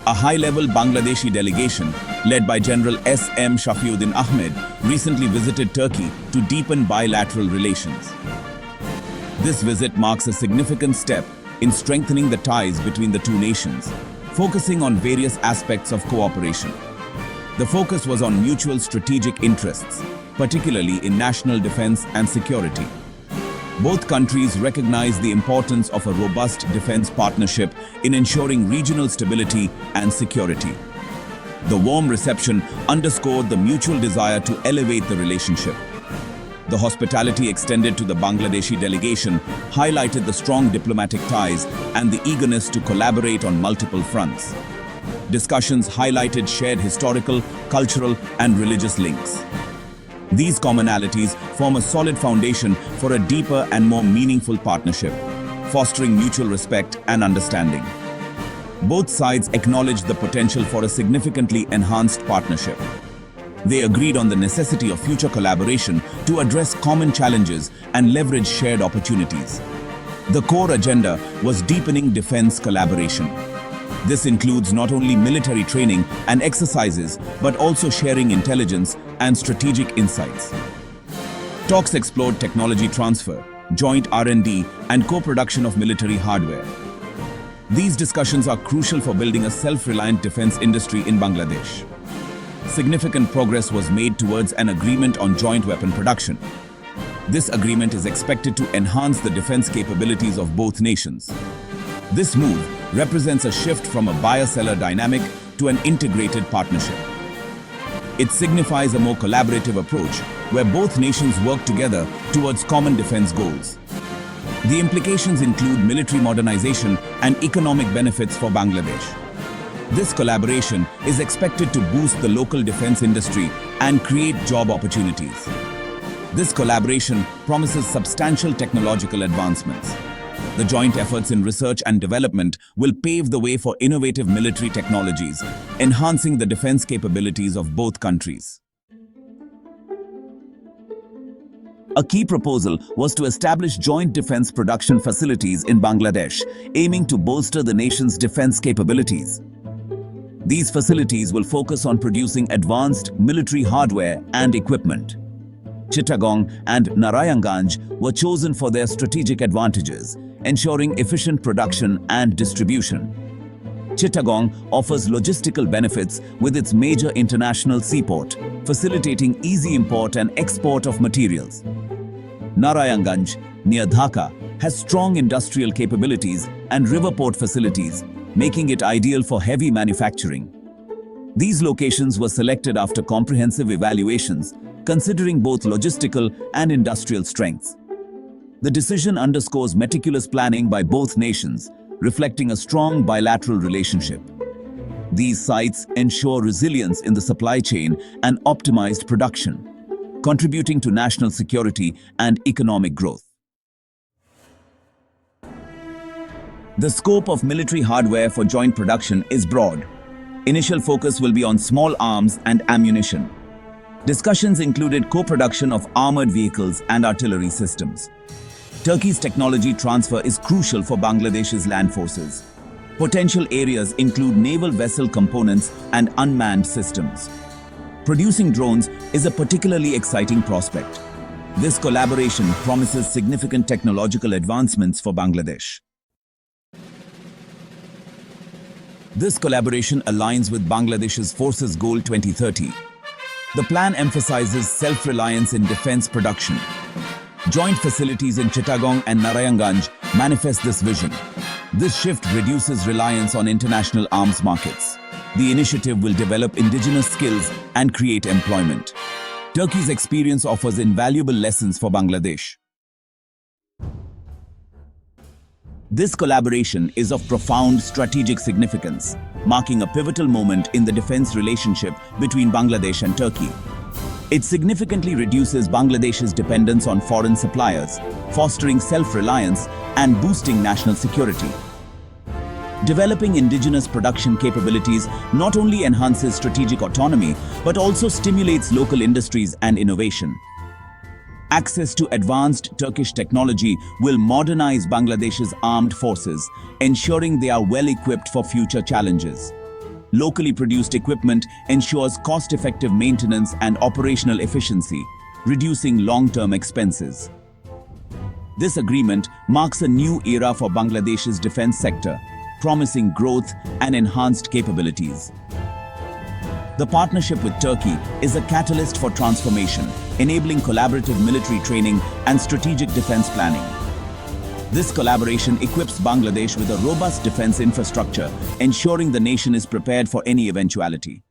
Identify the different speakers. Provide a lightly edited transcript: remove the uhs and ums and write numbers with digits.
Speaker 1: A high-level Bangladeshi delegation, led by General S.M. Shafiuddin Ahmed, recently visited Turkey to deepen bilateral relations. This visit marks a significant step in strengthening the ties between the two nations, focusing on various aspects of cooperation. The focus was on mutual strategic interests, particularly in national defense and security. Both countries recognize the importance of a robust defense partnership in ensuring regional stability and security. The warm reception underscored the mutual desire to elevate the relationship. The hospitality extended to the Bangladeshi delegation highlighted the strong diplomatic ties and the eagerness to collaborate on multiple fronts. Discussions highlighted shared historical, cultural, and religious links. These commonalities form a solid foundation for a deeper and more meaningful partnership, fostering mutual respect and understanding. Both sides acknowledged the potential for a significantly enhanced partnership. They agreed on the necessity of future collaboration to address common challenges and leverage shared opportunities. The core agenda was deepening defense collaboration. This includes not only military training and exercises, but also sharing intelligence and strategic insights. Talks explored technology transfer, joint R&D, and co-production of military hardware. These discussions are crucial for building a self-reliant defense industry in Bangladesh. Significant progress was made towards an agreement on joint weapon production. This agreement is expected to enhance the defense capabilities of both nations. This move represents a shift from a buyer-seller dynamic to an integrated partnership. It signifies a more collaborative approach where both nations work together towards common defense goals. The implications include military modernization and economic benefits for Bangladesh. This collaboration is expected to boost the local defense industry and create job opportunities. This collaboration promises substantial technological advancements. The joint efforts in research and development will pave the way for innovative military technologies, enhancing the defense capabilities of both countries. A key proposal was to establish joint defense production facilities in Bangladesh, aiming to bolster the nation's defense capabilities. These facilities will focus on producing advanced military hardware and equipment. Chittagong and Narayanganj were chosen for their strategic advantages, ensuring efficient production and distribution. Chittagong offers logistical benefits with its major international seaport, facilitating easy import and export of materials. Narayanganj, near Dhaka, has strong industrial capabilities and river port facilities, making it ideal for heavy manufacturing. These locations were selected after comprehensive evaluations, considering both logistical and industrial strengths. The decision underscores meticulous planning by both nations, reflecting a strong bilateral relationship. These sites ensure resilience in the supply chain and optimized production, contributing to national security and economic growth. The scope of military hardware for joint production is broad. Initial focus will be on small arms and ammunition. Discussions included co-production of armored vehicles and artillery systems. Turkey's technology transfer is crucial for Bangladesh's land forces. Potential areas include naval vessel components and unmanned systems. Producing drones is a particularly exciting prospect. This collaboration promises significant technological advancements for Bangladesh. This collaboration aligns with Bangladesh's Forces Goal 2030. The plan emphasizes self-reliance in defense production. Joint facilities in Chittagong and Narayanganj manifest this vision. This shift reduces reliance on international arms markets. The initiative will develop indigenous skills and create employment. Turkey's experience offers invaluable lessons for Bangladesh. This collaboration is of profound strategic significance, marking a pivotal moment in the defense relationship between Bangladesh and Turkey. It significantly reduces Bangladesh's dependence on foreign suppliers, fostering self-reliance and boosting national security. Developing indigenous production capabilities not only enhances strategic autonomy, but also stimulates local industries and innovation. Access to advanced Turkish technology will modernize Bangladesh's armed forces, ensuring they are well equipped for future challenges. Locally produced equipment ensures cost-effective maintenance and operational efficiency, reducing long-term expenses. This agreement marks a new era for Bangladesh's defense sector, promising growth and enhanced capabilities. The partnership with Turkey is a catalyst for transformation, enabling collaborative military training and strategic defense planning. This collaboration equips Bangladesh with a robust defense infrastructure, ensuring the nation is prepared for any eventuality.